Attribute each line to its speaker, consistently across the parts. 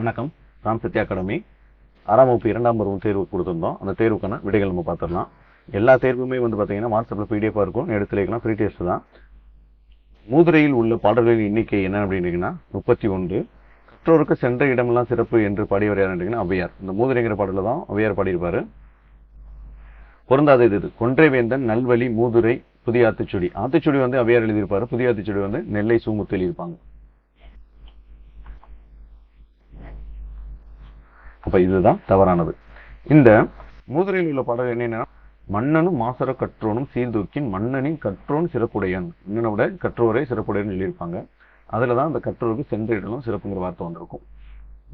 Speaker 1: வணக்கம். ராம் சத்யா அகாடமி 6ஆம் வகுப்பு 2ஆம் பருவம் தேர்வு கொடுத்துருந்தோம். அந்த தேர்வுக்கான விடைகள் நம்ம பார்த்துடலாம். எல்லா தேர்வுமே பார்த்தீங்கன்னா வாட்ஸ்அப்பில் பிடிஎஃபாக இருக்கும், எடுத்து வைக்கலாம். ஃப்ரீ டெஸ்ட் தான். மூதுரையில் உள்ள பாடல்களின் எண்ணிக்கை என்ன அப்படின்னீங்கன்னா 31. கற்றோருக்கு சென்ற இடமெல்லாம் சிறப்பு என்று பாடியவர் யாருன்னு ஔவையார். இந்த மூதுரைங்கிற பாடலில் தான் ஔவையார் பாடியிருப்பாரு. பொருந்தாத இது கொன்றைவேந்தன் நல்வழி மூதுரை புதிய ஆத்திச்சுடி. ஆத்திச்சுடி ஔவையார் எழுதியிருப்பாரு. புதிய ஆத்திச்சுடி நெல்லை சூமுத்து எழுதியிருப்பாங்க. அப்ப இதுதான் தவறானது. இந்த மூதுரையில் உள்ள பாடல் என்னன்னா, மன்னனும் மாசர கற்றோனும் சீர்தூக்கின் மன்னனின் கற்றோன் சிறப்புடையன். மன்னனை விட கற்றோரை சிறப்புடையன்னு எழுதியிருப்பாங்க. அதுலதான் அந்த கற்றோருக்கு சென்ற இடமும் சிறப்புங்கிற வார்த்தை வந்திருக்கும்.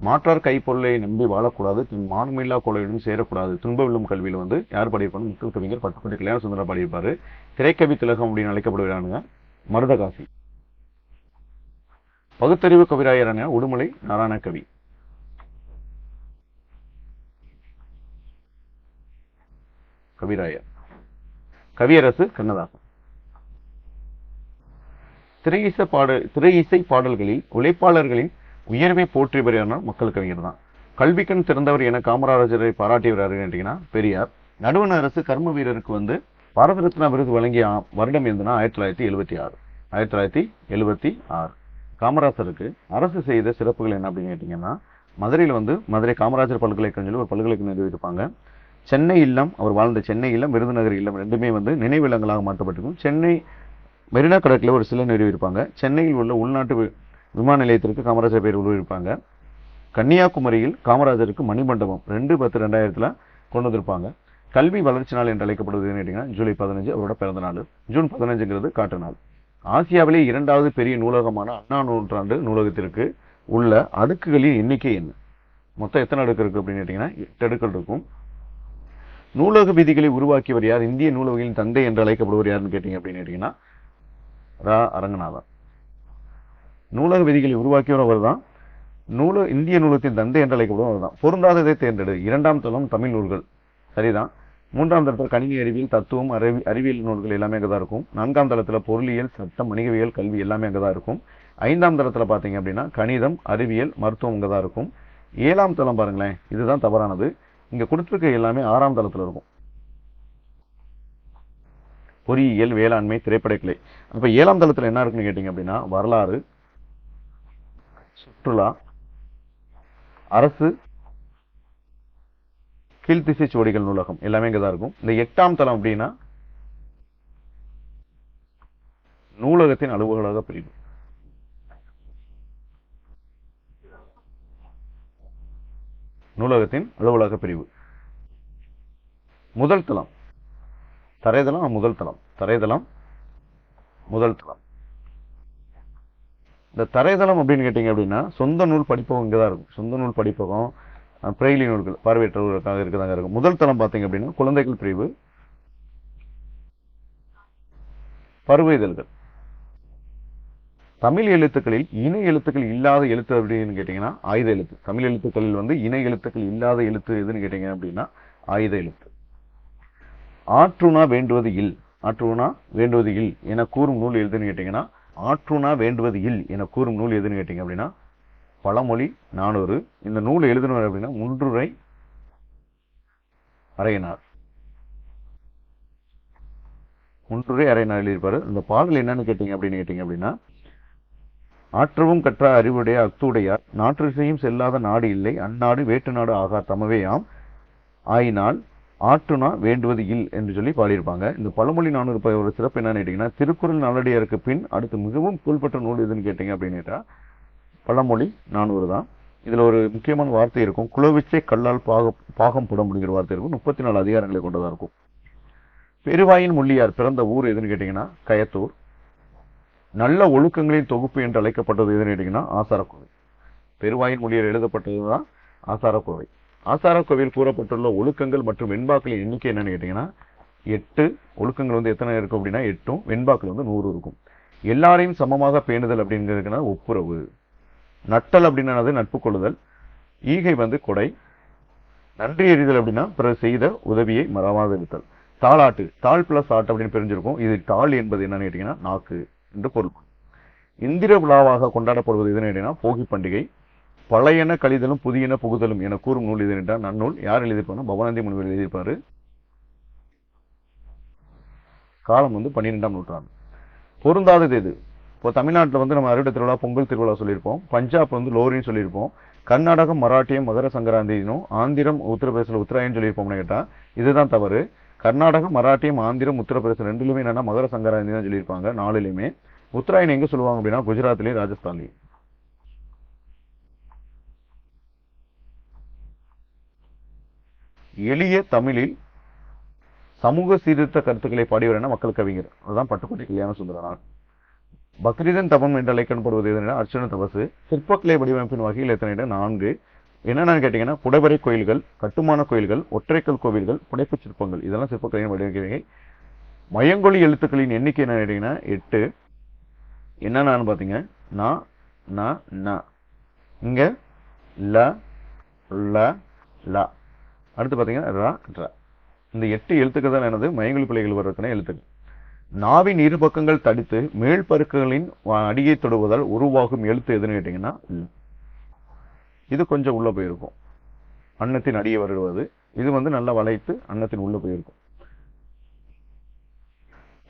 Speaker 1: மாற்றார் கைப்பொருளை நம்பி வாழக்கூடாது, மானமில்லா கொலையுடன் சேரக்கூடாது. துன்பவில்லும் கல்வியில யார் பாடியிருப்பாங்க? மக்கள் கவிஞர் பட்டுக்கோட்டை கல்யாண சுந்தரம் பாடியிருப்பாரு. திரைக்கவி திலகம் அப்படின்னு அழைக்கப்படுகிறானுங்க மருதகாசி. பகுத்தறிவு கவிராயரான உடுமலை நாராயண கவி. கவிராயர். கவியரசு கண்ணதாசன். திரை இசை பாடல்களில் உழைப்பாளர்களின் உயர்வை போற்றியவர் மக்கள் கவிஞர் தான். கல்விக்கண் திறந்தவர் என காமராஜரை பாராட்டியவர் கேட்டீங்கன்னா பெரியார். நடுவண் அரசு கர்ம வீரருக்கு பாரத ரத்னா விருது வழங்கிய வருடம் எதுனா 1976. 1976. காமராஜருக்கு அரசு செய்த சிறப்புகள் என்ன அப்படின்னு கேட்டீங்கன்னா, மதுரையில் மதுரை காமராஜர் பல்கலைக்கழகத்தில் ஒரு பல்கலைக்கழகம் நிறுவியிருப்பாங்க. சென்னை இல்லம், அவர் வாழ்ந்த சென்னை இல்லம், விருதுநகர் இல்லம் ரெண்டுமே நினைவில்லங்களாக மாற்றப்பட்டிருக்கும். சென்னை மெரினா கடற்கரையில் ஒரு சிலை நிறுவியிருப்பாங்க. சென்னையில் உள்ள உள்நாட்டு விமான நிலையத்திற்கு காமராஜர் பெயர் உருவிருப்பாங்க. கன்னியாகுமரியில் காமராஜருக்கு மணிமண்டபம் 2/10/2000 கொண்டு வந்திருப்பாங்க. கல்வி வளர்ச்சி நாள் என்று அழைக்கப்படுவது கேட்டீங்கன்னா ஜூலை 15 அவரோட பிறந்த நாள். ஜூன் 15ங்கிறது காட்டு நாள். ஆசியாவிலே 2வது பெரிய நூலகமான அண்ணா நூற்றாண்டு நூலகத்திற்கு உள்ள அடுக்குகளின் எண்ணிக்கை என்ன? மொத்தம் எத்தனை அடுக்கு இருக்கு அப்படின்னு கேட்டீங்கன்னா 8 அடுக்கள் இருக்கும். நூலக விதிகளை உருவாக்கியவர் யார்? இந்திய நூலகங்களின் தந்தை என்று அழைக்கப்படுவர் யாருன்னு கேட்டீங்க அப்படின்னு கேட்டீங்கன்னா ரா அரங்கநாதன். நூலக விதிகளை உருவாக்கியவர் அவர் தான். இந்திய நூலகத்தின் தந்தை என்று அழைக்கப்படுவர் அவர் தான். பொருந்தாததை தேர்ந்தெடு. 2ஆம் தளம் தமிழ் நூல்கள் சரிதான். 3ஆம் தளத்தில் கணினி அறிவியல், தத்துவம், அறிவியல் நூல்கள் எல்லாமே அங்கதான் இருக்கும். 4ஆம் தளத்துல பொருளியல், சட்டம், வணிகவியல், கல்வி எல்லாமே அங்கதான் இருக்கும். 5ஆம் தளத்துல பாத்தீங்க அப்படின்னா கணிதம், அறிவியல், மருத்துவம் அங்கதான் இருக்கும். 7ஆம் தளம் பாருங்களேன், இதுதான் தவறானது. இங்க கொடுத்திருக்க எல்லாமே 6ஆம் தளத்துல இருக்கும். பொறியியல், வேளாண்மை, திரைப்படக்கலை. அப்ப 7ஆம் தளத்துல என்ன இருக்குன்னு கேட்டீங்க அப்படின்னா வரலாறு, சுற்றுலா, அரசு, கீழ்த்திசை சுவடிகள் நூலகம் எல்லாமே இங்கதான் இருக்கும். இந்த 8ஆம் தளம் அப்படின்னா நூலகத்தின் அலுவலக பிரிவு. நூலகத்தின் அலுவலக பிரிவு. முதல் தளம் தரைதளம், முதல் தளம் தரைதளம், முதல் தளம். இந்த தரைதளம் அப்படின்னு கேட்டீங்க அப்படின்னா சொந்த நூல் படிப்பகம் இங்கதான் இருக்கும். சொந்த நூல் படிப்பகம், பிரெய்லி நூல்கள் பார்வையற்றவர்களுக்காக இருக்கதாங்க இருக்கும். முதல் தளம் பார்த்தீங்க அப்படின்னா குழந்தைகள் பிரிவு, பருவ இதழ்கள். தமிழ் எழுத்துக்களில் இணை எழுத்துக்கள் இல்லாத எழுத்து அப்படின்னு கேட்டீங்கன்னா ஆயுத எழுத்து. தமிழ் எழுத்துக்களில் இணை எழுத்துக்கள் இல்லாத எழுத்து எதுன்னு கேட்டீங்க அப்படின்னா ஆயுத எழுத்து. ஆற்றுணா வேண்டுவது இல். ஆற்றுணா வேண்டுவது இல் என கூறும் நூல் எதுன்னு கேட்டீங்கன்னா ஆற்றுணா வேண்டுவது இல் என கூறும் நூல் எதுன்னு கேட்டீங்க அப்படின்னா பழமொழி 400. இந்த நூல் எழுதுனவர் அப்படின்னா முன்றுரை அரையனார். முன்றுரை அரையனார் எழுதியிருப்பாரு. இந்த பாடல் என்னன்னு கேட்டீங்க அப்படின்னா ஆற்றவும் கற்ற அறிவுடைய அக்துடையார் நாற்றிசையும் செல்லாத நாடு இல்லை, அந்நாடு வேற்று நாடு ஆகா தமவேயாம் ஆயினால் ஆற்றுனா வேண்டுவது இல் என்று சொல்லி பாடியிருப்பாங்க. இந்த பழமொழி 400 ஒரு சிறப்பு என்னன்னு கேட்டீங்கன்னா திருக்குறள் நாளடியாருக்கு பின் அடுத்து மிகவும் புகழ்பெற்ற நூல் எதுன்னு கேட்டீங்க அப்படின்னா பழமொழி 400 தான். இதுல ஒரு முக்கியமான வார்த்தை இருக்கும், குலவிச்சை கல்லால் பாகம் புட முடிகிற வார்த்தை இருக்கும். 34 அதிகாரங்களை கொண்டதா இருக்கும். பெருவாயின் முள்ளியார் பிறந்த ஊர் எதுன்னு கேட்டீங்கன்னா கயத்தூர். நல்ல ஒழுக்கங்களின் தொகுப்பு என்று அழைக்கப்பட்டது எதுன்னு கேட்டீங்கன்னா ஆசாரக்கோவை. பெருவாயின் மொழியில் எழுதப்பட்டதுதான் ஆசாரக்கோவை. ஆசாரக்கோவையில் கூறப்பட்டுள்ள ஒழுக்கங்கள் மற்றும் வெண்பாக்களின் எண்ணிக்கை என்னன்னு கேட்டீங்கன்னா 8. ஒழுக்கங்கள் எத்தனை இருக்கும் அப்படின்னா 8. வெண்பாக்கள் 100 இருக்கும். எல்லாரையும் சமமாக பேணுதல் அப்படிங்கிறதுக்குன்னா ஒப்புரவு. நட்டல் அப்படின்னா நட்பு கொள்ளுதல். ஈகை கொடை. நன்றி எறிதல் அப்படின்னா பிறர் செய்த உதவியை மறவாது இருத்தல். தாளாட்டு, தாள் பிளஸ் ஆட்டு அப்படின்னு பிரிஞ்சிருக்கும். இது தாள் என்பது என்னன்னு கேட்டீங்கன்னா நாக்கு என்று பொருள். இந்திர விழாவாக கொண்டாடப்படுவது எதுன்னு கேட்டீங்கன்னா போகி பண்டிகை. பழையன கழிதலும் புதியன புகுதலும் என கூறும் நூல் இது என்றால் நன்னூல். யார் எழுதியிருப்பாருன்னா பவானந்தி முனிவர் எழுதியிருப்பாரு. காலம் வந்து 12ஆம் நூற்றாண்டு. பொருந்தாதது எது? இப்போ தமிழ்நாட்டில் வந்து நம்ம அறுவடை திருவிழா, பொங்கல் திருவிழா சொல்லியிருப்போம். பஞ்சாப் வந்து லோரின்னு சொல்லியிருப்போம். கர்நாடகம் மராட்டியம் மகர சங்கராந்தினும், ஆந்திரம் உத்தரப்பிரதேசத்தில் உத்தராயணம் சொல்லியிருப்போம்னு கேட்டால் இதுதான் தவறு. கர்நாடகம் மராட்டியம் ஆந்திரம் உத்தரப்பிரதேசம் ரெண்டுலுமே என்னன்னா மகர சங்கராந்தி தான் சொல்லியிருப்பாங்க. 4லுமே உத்தராயணம் எங்க சொல்லுவாங்க அப்படின்னா குஜராத்லயும் ராஜஸ்தான்லயும். எளிய தமிழில் சமூக சீர்திருத்த கருத்துக்களை பாடியவர் என மக்கள் கவிஞர். அதுதான் பட்டுக்கோட்டை கல்யாண சுந்தரனார். பக்ரீதன் தபம் என்று அழைக்கப்படுவது எதுனா அர்ச்சன தபசு. சிற்பக்கலை வடிவமைப்பின் வகையில் எத்தனை 4. என்னென்னு கேட்டீங்கன்னா குடைவரை கோயில்கள், கட்டுமான கோயில்கள், ஒற்றைக்கல் கோவில்கள், புடைப்புச் சிற்பங்கள், இதெல்லாம் சிற்பக்கலையின் வடிவமைக்கிறீங்க. மயங்கொலி எழுத்துக்களின் எண்ணிக்கை என்ன கேட்டீங்கன்னா 8. என்னென்னு பார்த்தீங்க ந இங்க ல ல ல, அடுத்து பார்த்தீங்கன்னா ர. இந்த 8 எழுத்துக்கள் தான் என்னது மயங்கொலி பிள்ளைகள் வர்றதுக்கான எழுத்துக்கள். நாவின் இரு பக்கங்கள் தடித்து மேல் பருக்களின் அடியை தொடுவதால் உருவாகும் எழுத்து எதுன்னு கேட்டீங்கன்னா இது கொஞ்சம் உள்ள போயிருக்கும். அன்னத்தின் அடியை வருவது இது வந்து நல்லா வளைத்து அன்னத்தின் உள்ள போயிருக்கும்.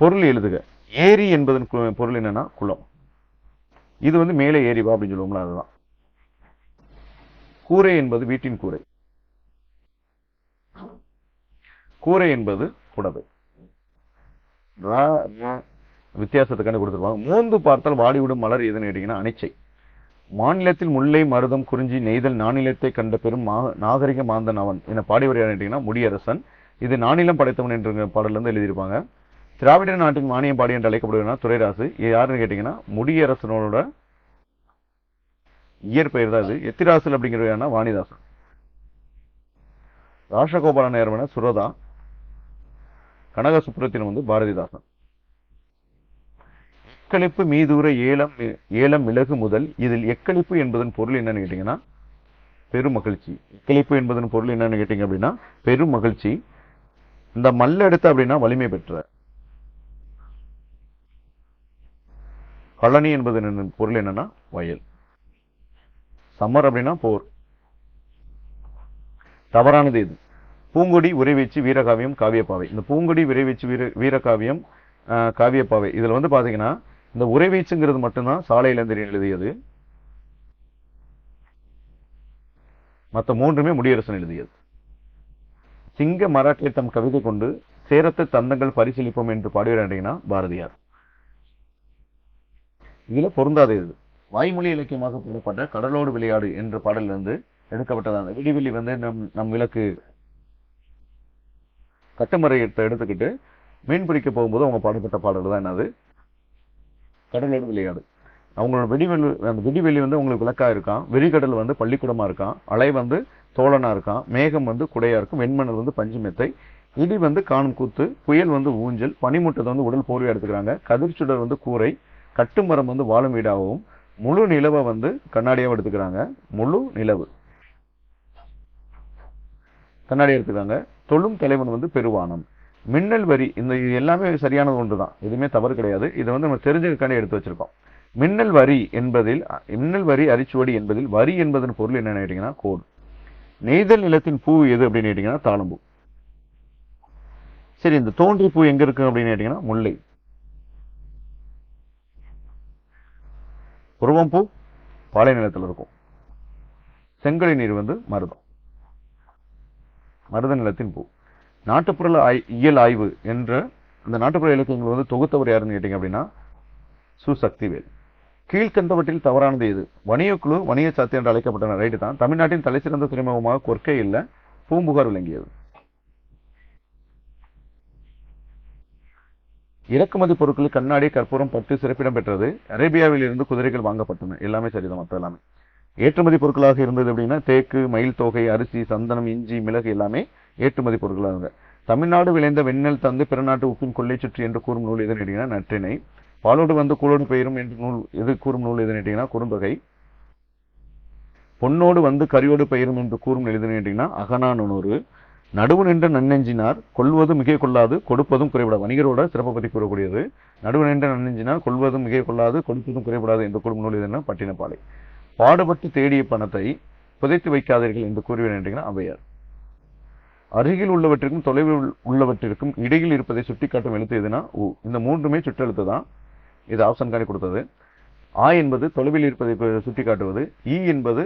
Speaker 1: பொருள் எழுதுக. ஏரி என்பதன் பொருள் என்னன்னா குளம். இது வந்து மேலே ஏரிவா அப்படின்னு சொல்லுவோம்ல, அதுதான். கூரை என்பது வீட்டின் கூரை. கூரை என்பது புடவை. வித்தியாசத்துக்கான கொடுத்துருவாங்க. மோந்து பார்த்தால் வாடிவிடும் மலர் எதுன்னு கேட்டீங்கன்னா அனிச்சை. மாநிலத்தில் முல்லை மருதம் குறிஞ்சி நெய்தல் நானிலத்தை கண்ட பெரும் நாகரிக மாந்தன் அவன் என பாடியவர் கேட்டீங்கன்னா முடியரசன். இது நானிலம் படைத்தவன் என்ற பாடல்ல இருந்து எழுதியிருப்பாங்க. திராவிட நாட்டின் மானியம் பாடி என்று அழைக்கப்படுவதுனா துரைராசு. யாருன்னு கேட்டீங்கன்னா முடியரசனோட இயற்பெயர் தான் இது. எத்திராசல் அப்படிங்கிறவனா வாணிதாசன். ராசகோபால நேர்வன சுரதா. கனக சுப்ரத்தினம் வந்து பாரதிதாசன். எக்களிப்பு மீதூர ஏலம் மிளகு முதல். இதில் எக்களிப்பு என்பதன் பொருள் என்னன்னு கேட்டீங்கன்னா பெரும் மகிழ்ச்சி. எக்களிப்பு என்பதன் பொருள் என்னன்னு கேட்டீங்க அப்படின்னா பெரும் மகிழ்ச்சி. இந்த மல்ல எடுத்த அப்படின்னா வலிமை பெற்ற. கழனி என்பதன் பொருள் என்னன்னா வயல். சமர் அப்படின்னா போர். தவறானது இது. பூங்கொடி உரைவீச்சு வீரகாவியம் காவியப்பாவை. இந்த பூங்கொடி விரைவீச்சு வீரகாவியம் காவியப்பாவை இதுல வந்து பாத்தீங்கன்னா இந்த உரைவீச்சுங்கிறது மட்டும்தான் சாலையிலேந்திரி எழுதியது. மற்ற 3மே முடியரசன் எழுதியது. சிங்க மராட்டிய தம் கவிதை கொண்டு சேரத்து தந்தங்கள் பரிசீலிப்போம் என்று பாடுகிறார் பாரதியார். இதுல பொருந்தாத இது. வாய்மொழி இலக்கியமாக போடப்பட்ட கடலோடு விளையாடு என்ற பாடலிருந்து எடுக்கப்பட்டதான விடிவெளி வந்து நம் விளக்கு கட்டுமறை எடுத்துக்கிட்டு மீன் பிடிக்க போகும்போது அவங்க பாடப்பட்ட பாடல் தான் என்னது கடலோடு விளையாடு. அவங்களோட அந்த விடிவெளி வந்து உங்களுக்கு விளக்கா இருக்கான். வெறிகடல் வந்து பள்ளிக்கூடமா இருக்கான். அலை வந்து தோழனா இருக்கான். மேகம் வந்து குடையா இருக்கும். வெண்மணல் வந்து பஞ்சு மெத்தை. இடி வந்து காணும் கூத்து. புயல் வந்து ஊஞ்சல். பனிமுட்டத்தை வந்து உடல் போர்வையா எடுத்துக்கிறாங்க. கதிர்ச்சுடர் வந்து கூரை. கட்டுமரம் வந்து வாழும் வீடாகவும் முழு நிலவை வந்து கண்ணாடியாவும் எடுத்துக்கிறாங்க. முழு நிலவு கண்ணாடியா எடுத்துக்கிறாங்க. தொழும் தலைவன் வந்து பெருவானம். மின்னல் வரி இந்த எல்லாமே சரியானது ஒன்றுதான். எதுவுமே தவறு கிடையாது. இதை வந்து நம்ம தெரிஞ்சுக்கானே எடுத்து வச்சிருக்கோம். மின்னல் வரி அரிச்சுவடி என்பதில் வரி என்பதன் பொருள் என்னன்னு கேட்டீங்கன்னா கோடு. நெய்தல் நிலத்தின் பூ எது அப்படின்னு கேட்டீங்கன்னா தாளம்பூ. சரி, இந்த தோன்றி பூ எங்க இருக்கு அப்படின்னு கேட்டீங்கன்னா முல்லை. உருவம்பூ பாலை நிலத்தில் இருக்கும். செங்கலை நீர் வந்து மருத நிலத்தின் பூ. நாட்டுப்புற இயல் ஆய்வு என்ற அந்த நாட்டுப்புற இலக்கியங்கள் வந்து தொகுத்தவர் யாருன்னு கேட்டீங்க அப்படின்னா சுசக்திவேல். கீழ்கண்டவற்றில் தவறானது எது? வணிகக்குழு வணிக சாத்தி என்று அழைக்கப்பட்டன. ரைட்டு தான். தமிழ்நாட்டின் தலைசிறந்த துறைமுகமாக கொற்கை இல்ல பூம்புகார் விளங்கியது. இறக்குமதி பொருட்கள் கண்ணாடி கற்பூரம் பட்டு சிறப்பிடம் பெற்றது. அரேபியாவில் இருந்து குதிரைகள் வாங்கப்பட்டன. எல்லாமே சரிதான். மற்ற எல்லாமே ஏற்றுமதி பொருட்களாக இருந்தது அப்படின்னா தேக்கு, மயில் தொகை, அரிசி, சந்தனம், இஞ்சி, மிளகு எல்லாமே ஏற்றுமதி பொருட்களாக. தமிழ்நாடு விளைந்த வெண்ணெல் தந்து பிற நாட்டு உப்பின் கொள்ளை சுற்றி என்று கூறும் நூல் எதுன்னு கேட்டீங்கன்னா நற்றிணை. பாலோடு வந்து கூலோடு பெயரும் என்று நூல் எது கூறும் நூல் எதுன்னு கேட்டீங்கன்னா குறுந்தொகை. பொன்னோடு வந்து கரியோடு பெயரும் என்று கூறும் எதுன்னு கேட்டீங்கன்னா அகநானூறு. நடுவு நின்ற நன்னெஞ்சினார் கொள்வது மிகை கொள்ளாது கொடுப்பதும் குறைபடாது. வணிகரோட சிறப்பை பற்றி கூறக்கூடியது. நடுவு நின்ற நன்னெஞ்சினார் கொள்வதும் மிகை கொள்ளாது கொடுப்பதும் குறைபடாது என்று கூறும் நூல் எதுன்னா பட்டினப்பாலை. பாடுபட்டு தேடிய பணத்தை புதைத்து வைக்காதீர்கள் என்று கூறுவேன் என்றீங்கன்னா ஔவையார். அருகில் உள்ளவற்றிற்கும் தொலைவில் உள்ளவற்றிற்கும் இடையில் இருப்பதை சுட்டிக்காட்டும் எழுத்து எதுனா ஊ. இந்த மூன்றுமே சுற்றெழுத்து தான். இது ஆப்ஷன் காணி கொடுத்தது. ஆ என்பது தொலைவில் இருப்பதை சுட்டிக்காட்டுவது, ஈ என்பது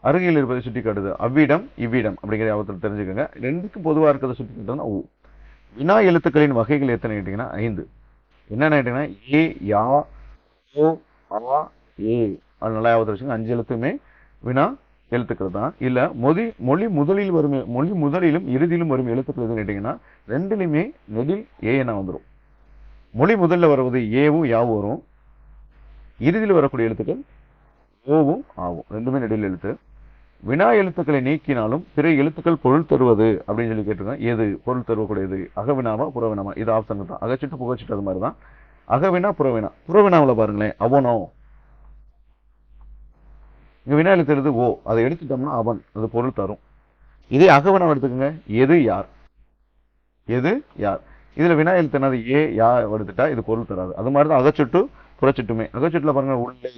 Speaker 1: அருகில் இருப்பதை சுட்டிக்காட்டுது. அவ்விடம் இவ்விடம் அப்படிங்கிற அவத்தில் தெரிஞ்சுக்கோங்க. ரெண்டுக்கும் பொதுவாக இருக்கிறத சுட்டிக்காட்டுதுன்னா ஊ. வினா எழுத்துக்களின் வகைகள் எத்தனை கேட்டீங்கன்னா 5. என்னென்ன கேட்டீங்கன்னா ஏ, யா, ஓ, ஆ, ஏ. அது நல்லா ஞாபகத்தில் வச்சுங்க. 5 எழுத்துமே வினா எழுத்துக்கள் தான். இல்ல மொழி முதலிலும் இறுதியிலும் வரும் எழுத்துக்கள் எதுன்னு கேட்டீங்கன்னா ரெண்டுலையுமே நெடில் ஏ என வந்துடும். மொழி முதல்ல வருவது ஏவும் யாவும் வரும். இறுதியில் வரக்கூடிய எழுத்துக்கள் ஓவும் ஆவும். ரெண்டுமே நெடில் எழுத்து. வினா எழுத்துக்களை நீக்கினாலும் பிற எழுத்துக்கள் பொருள் தருவது அப்படின்னு சொல்லி கேட்டிருக்கோம். எது பொருள் தருவக்கூடியது? அகவினாவா புறவினாவா? இது ஆப்ஷன் தான். அகச்சிட்டு புகச்சிட்டு அது மாதிரி தான். அகவினா புறவினா. புறவினாவில் பாருங்களேன், அவனோ. இங்க வினா எழுத்துறது ஓ, அதை எடுத்துட்டோம்னா அவன், அது பொருள் தரும். இதே அகவினாவை எடுத்துக்கோங்க, எது யார், எது யார். இதுல வினா எழுத்து என்னது? ஏ யா எடுத்துட்டா இது பொருள் தராது. அது மாதிரி தான் அகச்சுட்டு புறச்சுட்டுமே. அகச்சுட்டுல பாருங்க உள்ளே,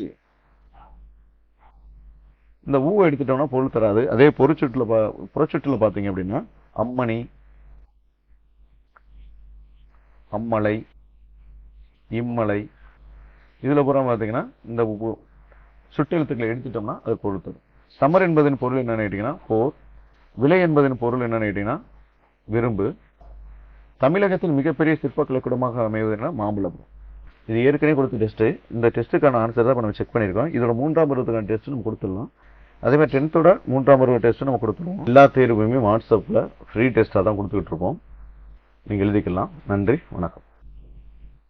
Speaker 1: இந்த ஊ எடுத்துட்டோம்னா பொருள் தராது. அதே புறச்சுட்டுல பாத்தீங்க அப்படின்னா அம்மணி, அம்மலை, இம்மலை. இதுல புறம் பாத்தீங்கன்னா இந்த சுட்டெழுத்துக்களை எடுத்துட்டோம்னா அது பொருள் தரும். சமர் என்பதன் பொருள் என்னன்னு கேட்டீங்கன்னா போர். விலை என்பதன் பொருள் என்னன்னு கேட்டீங்கன்னா விரும்பு. தமிழகத்தில் மிகப்பெரிய சிற்பக்கலை கூடமாக அமைவதுன்னா மாம்பழம். இது ஏற்கனவே கொடுத்த டெஸ்ட். இந்த டெஸ்ட்டுக்கான ஆன்சர் தான் நம்ம செக் பண்ணியிருக்கோம். இதோட 3ஆம் பருவத்துக்கான டெஸ்ட் நம்ம கொடுத்துடலாம். அதே மாதிரி 10th மூன்றாம் பருவ டெஸ்ட் நம்ம கொடுத்துருவோம். எல்லா தேர்வுமே வாட்ஸ்அப்பில் ஃப்ரீ டெஸ்ட்டாக தான் கொடுத்துக்கிட்டு இருப்போம். நீங்கள் எழுதிக்கலாம். நன்றி, வணக்கம்.